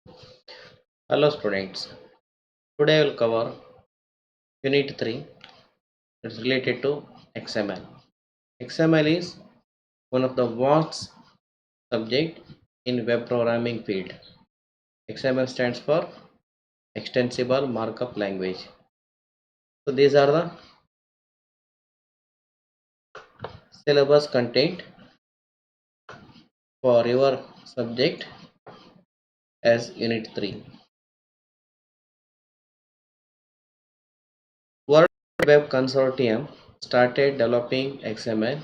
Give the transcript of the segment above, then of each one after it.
Hello students, today I will cover Unit 3. It's related to XML. XML is one of the vast subject in web programming field. XML stands for Extensible Markup Language. So these are the syllabus content for your subject as Unit 3. World Web Consortium started developing XML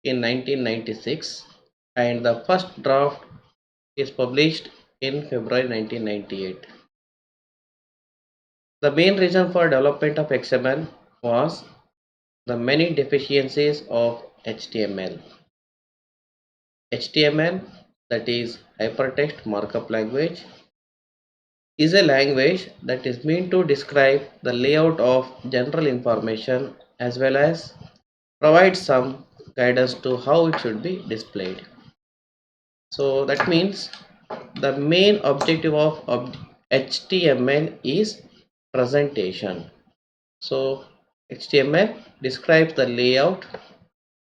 in 1996 and the first draft is published in February 1998. The main reason for development of XML was the many deficiencies of HTML. HTML, that is Hypertext Markup Language, is a language that is meant to describe the layout of general information as well as provide some guidance to how it should be displayed. So that means the main objective of HTML is presentation. So HTML describes the layout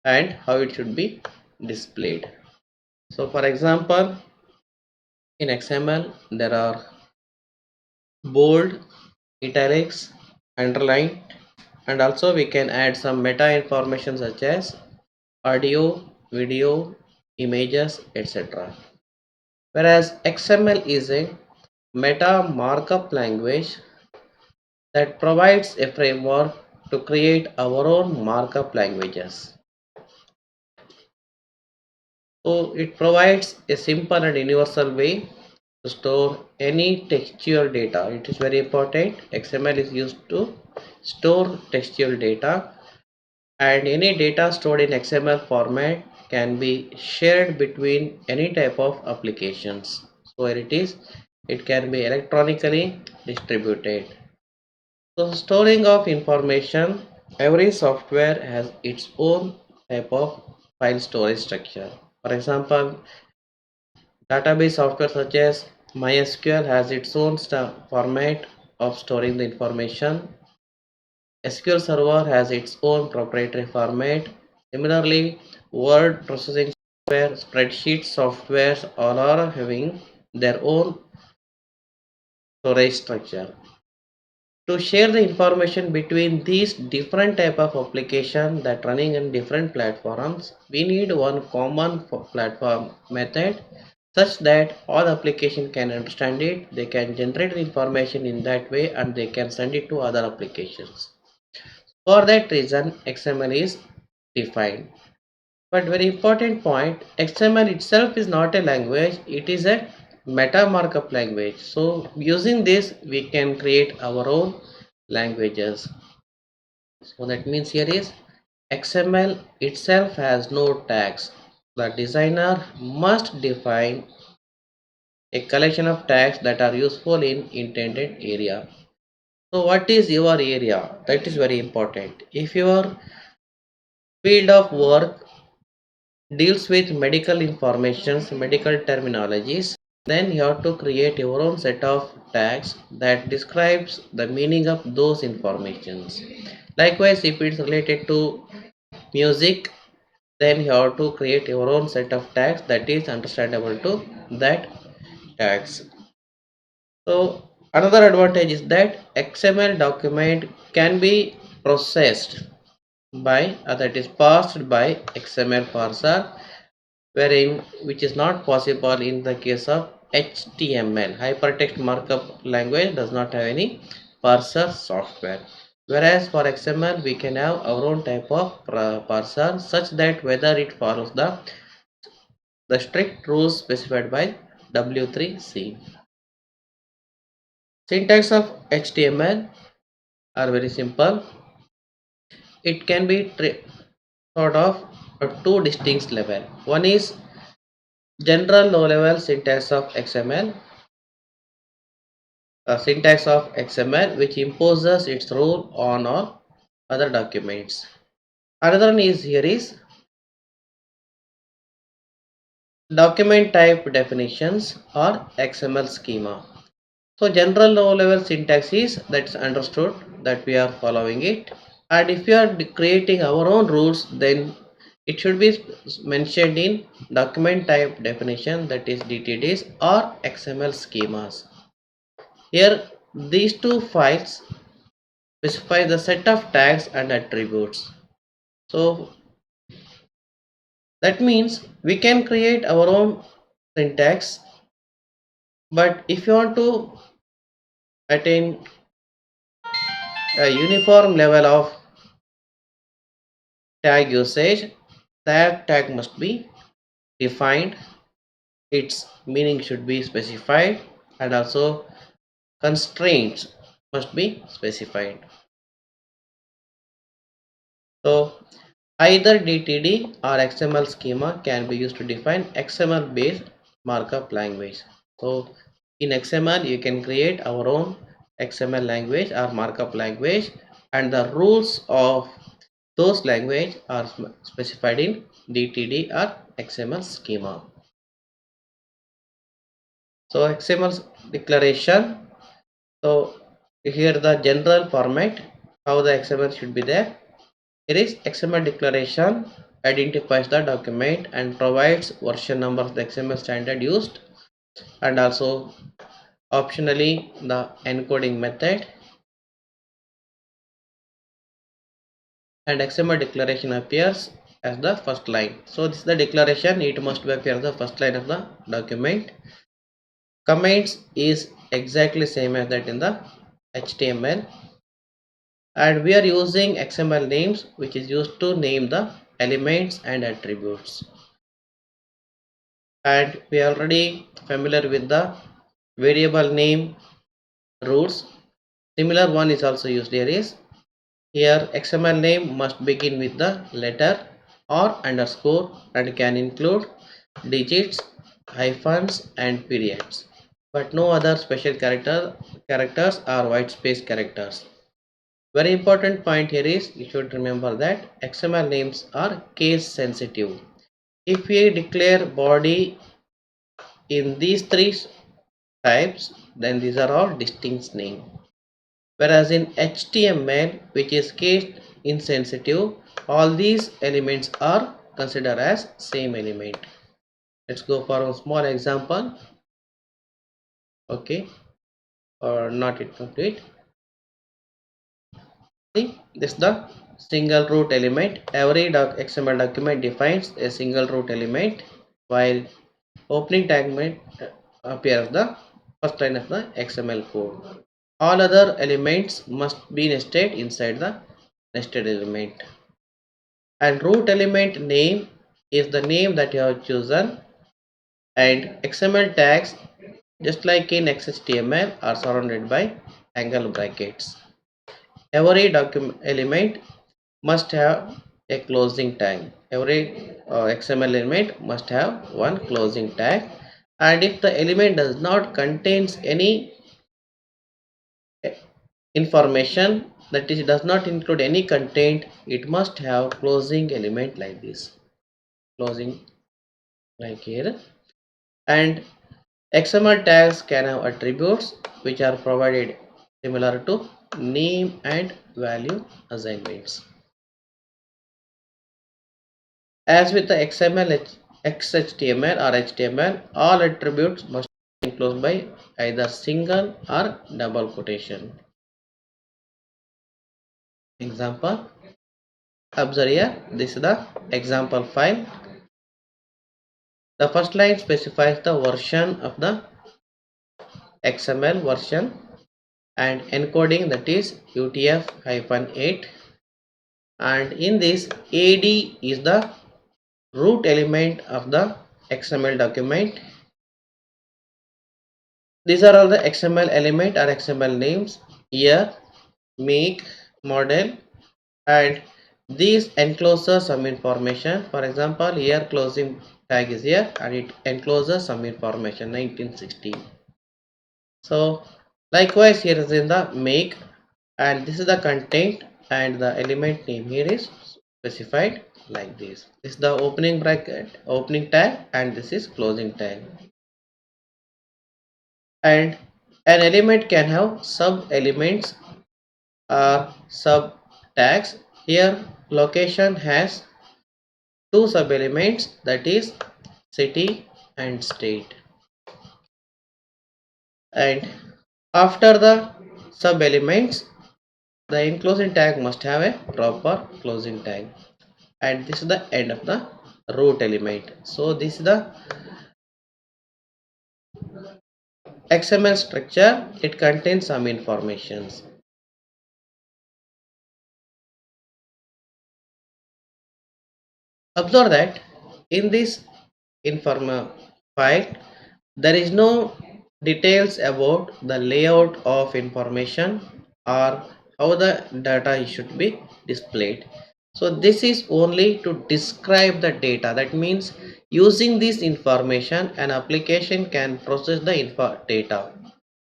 and how it should be displayed. So for example, in XML there are bold, italics, underline, and also we can add some meta information such as audio, video, images, etc. Whereas XML is a meta markup language that provides a framework to create our own markup languages. So it provides a simple and universal way to store any textual data. It is very important. XML is used to store textual data, and any data stored in XML format can be shared between any type of applications. So here it is, it can be electronically distributed. So storing of information, every software has its own type of file storage structure. For example, database software such as MySQL has its own format of storing the information. SQL Server has its own proprietary format. Similarly, word processing software, spreadsheet softwares all are having their own storage structure. To share the information between these different type of application that running in different platforms, we need one common platform method such that all application can understand it, they can generate the information in that way, and they can send it to other applications. For that reason XML is defined. But very important point, XML itself is not a language, it is a meta markup language. So using this we can create our own languages. So that means here is XML itself has no tags. The designer must define a collection of tags that are useful in intended area. So what is your area? That is very important. If your field of work deals with medical informations, medical terminologies, then you have to create your own set of tags that describes the meaning of those informations. Likewise, if it's related to music, then you have to create your own set of tags that is understandable to that tags. So another advantage is that XML document can be processed by that is parsed by XML parser, wherein which is not possible in the case of HTML. Hypertext markup language does not have any parser software. Whereas for XML we can have our own type of parser such that whether it follows the strict rules specified by W3C. Syntax of HTML are very simple. It can be sort of two distinct level. One is general low level syntax of XML, syntax of XML which imposes its rule on all other documents. Another one is here is document type definitions or XML schema. So general low level syntax is that's understood that we are following it, and if you are creating our own rules, then it should be mentioned in document type definition, that is DTDs or XML schemas. Here these two files specify the set of tags and attributes. So that means we can create our own syntax, but if you want to attain a uniform level of tag usage, that tag must be defined, its meaning should be specified, and also constraints must be specified. So either DTD or XML schema can be used to define XML based markup language. So in XML you can create our own XML language or markup language, and the rules of those language are specified in DTD or XML schema. So XML declaration. So here the general format, how the XML should be there. Here is XML declaration identifies the document and provides version number of the XML standard used, and also optionally the encoding method. And XML declaration appears as the first line. So this is the declaration, it must appear as the first line of the document. Comments is exactly same as that in the HTML, and we are using XML names, which is used to name the elements and attributes. And we are already familiar with the variable name rules. Similar one is also used here. Is here XML name must begin with the letter or underscore and can include digits, hyphens and periods, but no other special characters or white space characters. Very important point here is you should remember that XML names are case sensitive. If we declare body in these three types, then these are all distinct names. Whereas in HTML, which is case insensitive, all these elements are considered as same element. Let's go for a small example. Okay, or not it complete. See, this is the single root element. Every XML document defines a single root element, while opening tag appears the first line of the XML code. All other elements must be nested inside the nested element. And root element name is the name that you have chosen, and XML tags, just like in XHTML, are surrounded by angle brackets. Every document element must have a closing tag. Every XML element must have one closing tag, and if the element does not contains any information, that is does not include any content, it must have closing element like this, closing like here. And XML tags can have attributes which are provided similar to name and value assignments. As with the XML, XHTML or HTML, all attributes must be enclosed by either single or double quotation. Example, observe here, this is the example file. The first line specifies the version of the XML version and encoding, that is UTF-8, and in this AD is the root element of the XML document. These are all the XML element or XML names: year, make, model, and these encloses some information. For example, year closing tag is here and it encloses some information 1916. So likewise here is in the make, and this is the content and the element name here is specified. like this. This is the opening bracket, opening tag, and this is closing tag. And an element can have sub elements or sub tags. Here location has two sub elements, that is city and state. And after the sub elements, the enclosing tag must have a proper closing tag. And this is the end of the root element. So this is the XML structure. It contains some informations. Observe that in this inform file there is no details about the layout of information or how the data should be displayed. So this is only to describe the data. That means using this information an application can process the data.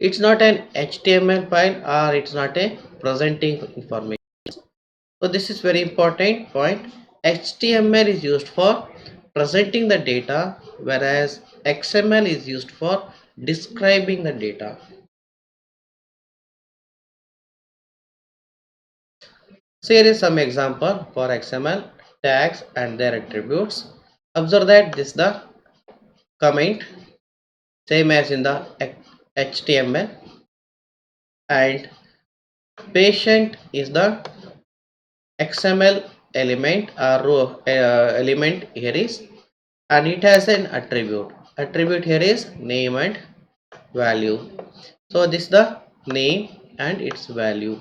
It's not an HTML file or it's not a presenting information. So this is very important point. HTML is used for presenting the data, whereas XML is used for describing the data. So here is some example for XML tags and their attributes. Observe that this is the comment, same as in the HTML, and patient is the XML element or row element here is, and it has an attribute here is name and value. So this is the name and its value.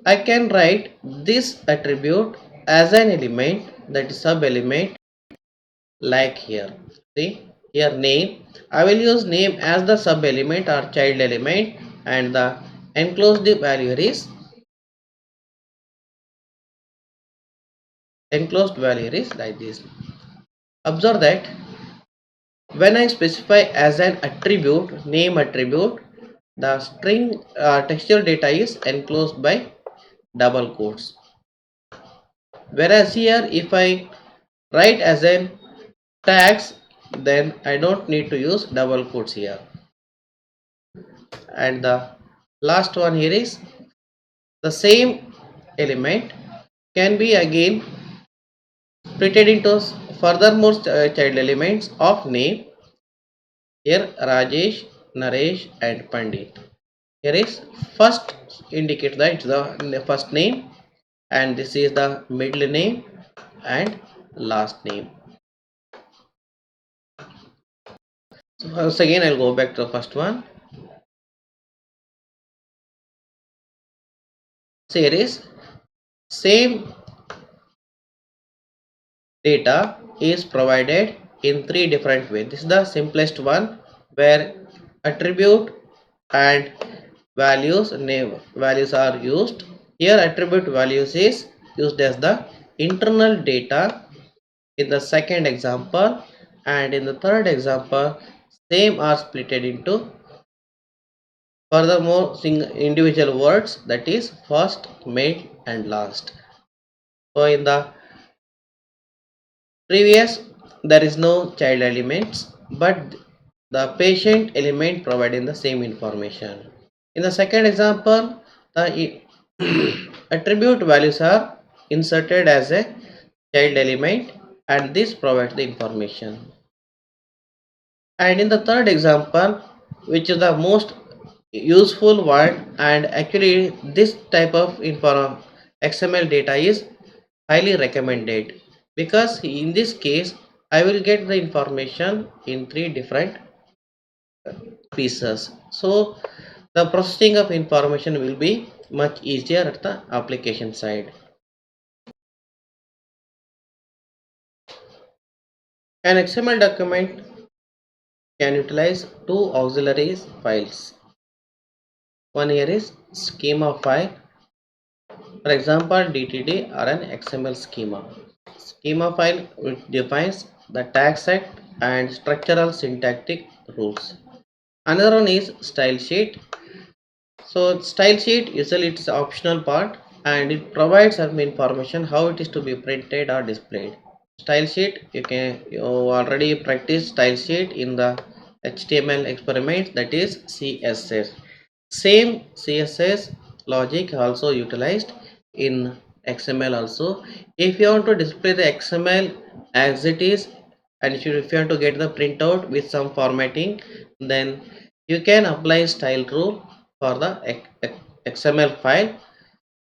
I can write this attribute as an element, that is sub element, like here. See here name, I will use name as the sub element or child element, and the enclosed value is like this. Observe that when I specify as an attribute, name attribute, the string textual data is enclosed by double quotes. Whereas here if I write as an tags, then I don't need to use double quotes here. And the last one here is the same element can be again splitted into furthermore child elements of name. Here Rajesh, Naresh and Pandit. Here is first indicate that it's the first name, and this is the middle name and last name. So once again I'll go back to the first one. So here is same data is provided in three different ways. This is the simplest one, where attribute and values are used. Here attribute values is used as the internal data in the second example, and in the third example same are splitted into furthermore individual words, that is first, mid and last. So in the previous there is no child elements, but the patient element providing the same information. In the second example, the attribute values are inserted as a child element, and this provides the information. And in the third example, which is the most useful one, and actually this type of XML data is highly recommended, because in this case I will get the information in three different pieces. So the processing of information will be much easier at the application side. An XML document can utilize two auxiliary files. One here is schema file, for example DTD or an XML schema. Schema file which defines the tag set and structural syntactic rules. Another one is style sheet. So style sheet usually it's optional part, and it provides some information how it is to be printed or displayed. Style sheet, you already practiced style sheet in the HTML experiment, that is CSS. Same CSS logic also utilized in XML also. If you want to display the XML as it is, and if you want to get the printout with some formatting, then you can apply style rule for the XML file.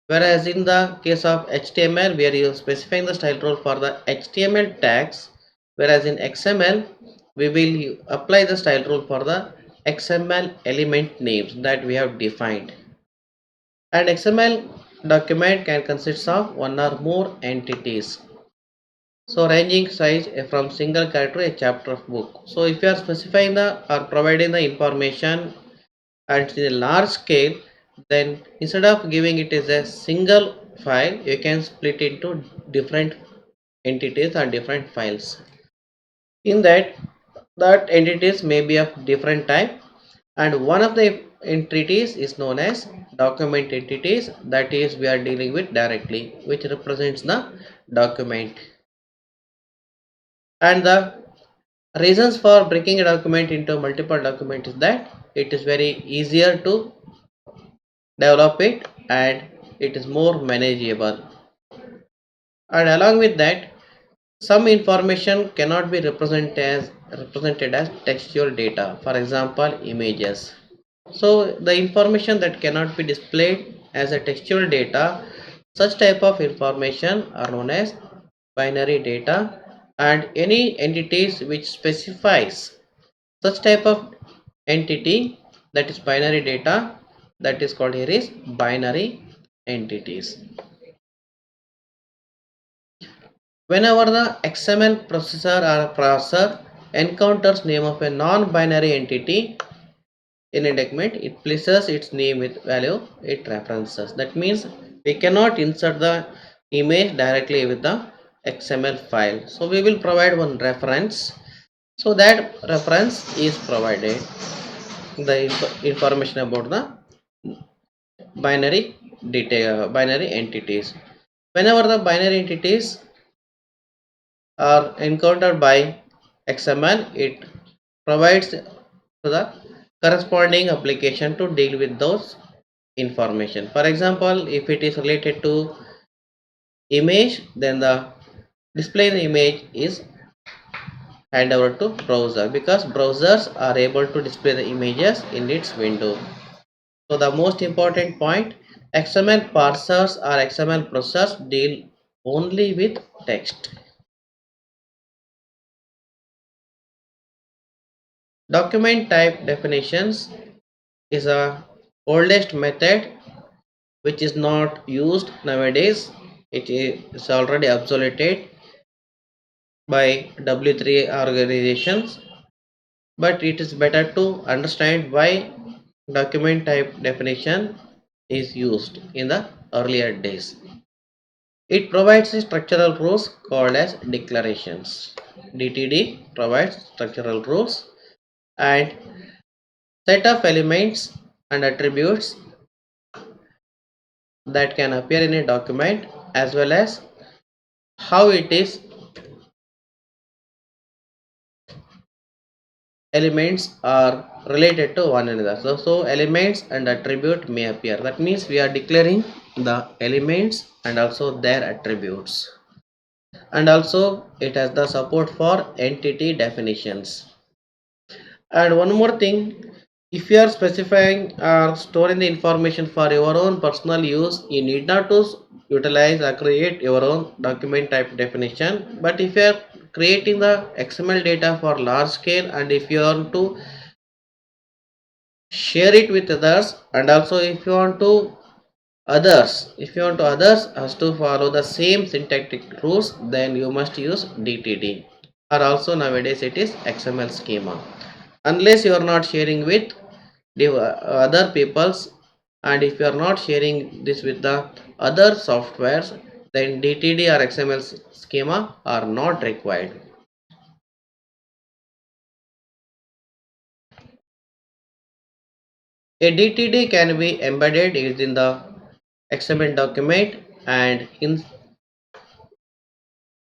Whereas in the case of HTML, where you specifying the style rule for the HTML tags, whereas in XML, we will apply the style rule for the XML element names that we have defined. An XML document can consist of one or more entities. So ranging size from single character a chapter of book. So if you are specifying the or providing the information at a large scale, then instead of giving it as a single file, you can split into different entities or different files. In that entities may be of different type, and one of the entities is known as document entities, that is we are dealing with directly, which represents the document. And the reasons for breaking a document into multiple documents is that it is very easier to develop it and it is more manageable. And along with that, some information cannot be represented as textual data, for example images. So the information that cannot be displayed as a textual data, such type of information are known as binary data, and any entities which specifies such type of entity, that is binary data, that is called here is binary entities. Whenever the XML processor or processor encounters name of a non-binary entity in a document, it places its name with value it references. That means we cannot insert the image directly with the XML file. So we will provide one reference. So that reference is provided the information about the binary entities. Whenever the binary entities are encountered by XML, it provides to the corresponding application to deal with those information. For example, if it is related to image, then the display the image is hand over to browser, because browsers are able to display the images in its window. So the most important point, XML parsers or XML processors deal only with text. Document type definitions is a oldest method which is not used nowadays. It is already obsoleted by W3 organizations, but it is better to understand why document type definition is used in the earlier days. It provides structural rules called as declarations. DTD provides structural rules and set of elements and attributes that can appear in a document, as well as how it is elements are related to one another. So elements and attribute may appear. That means we are declaring the elements and also their attributes. And also it has the support for entity definitions. And one more thing, if you are specifying or storing the information for your own personal use, you need not to utilize or create your own document type definition. But if you are creating the XML data for large scale, and if you want to share it with others, and also if you want to others has to follow the same syntactic rules, then you must use DTD, or also nowadays it is XML schema. Unless you are not sharing with the other peoples, and if you are not sharing this with the other softwares, then DTD or XML schema are not required. A DTD can be embedded within the XML document, and in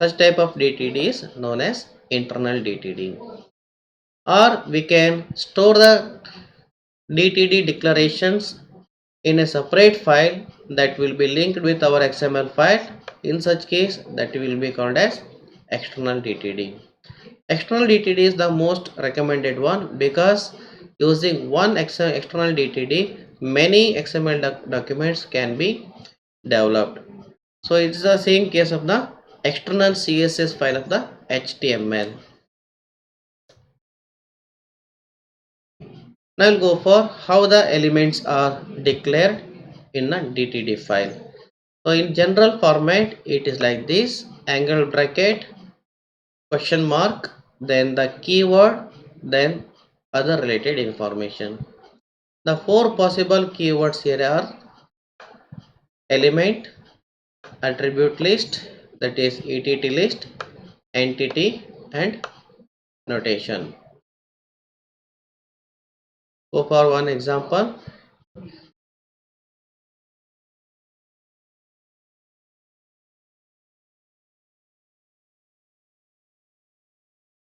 such type of DTD is known as internal DTD. Or we can store the DTD declarations in a separate file that will be linked with our XML file. In such case, that will be called as external DTD. External DTD is the most recommended one because using one external DTD, many XML documents can be developed. So it's the same case of the external CSS file of the HTML. Now we'll go for how the elements are declared in a DTD file. So in general format, it is like this: angle bracket, question mark, then the keyword, then other related information. The four possible keywords here are element, attribute list, that is ETT list, entity, and notation. Go for one example.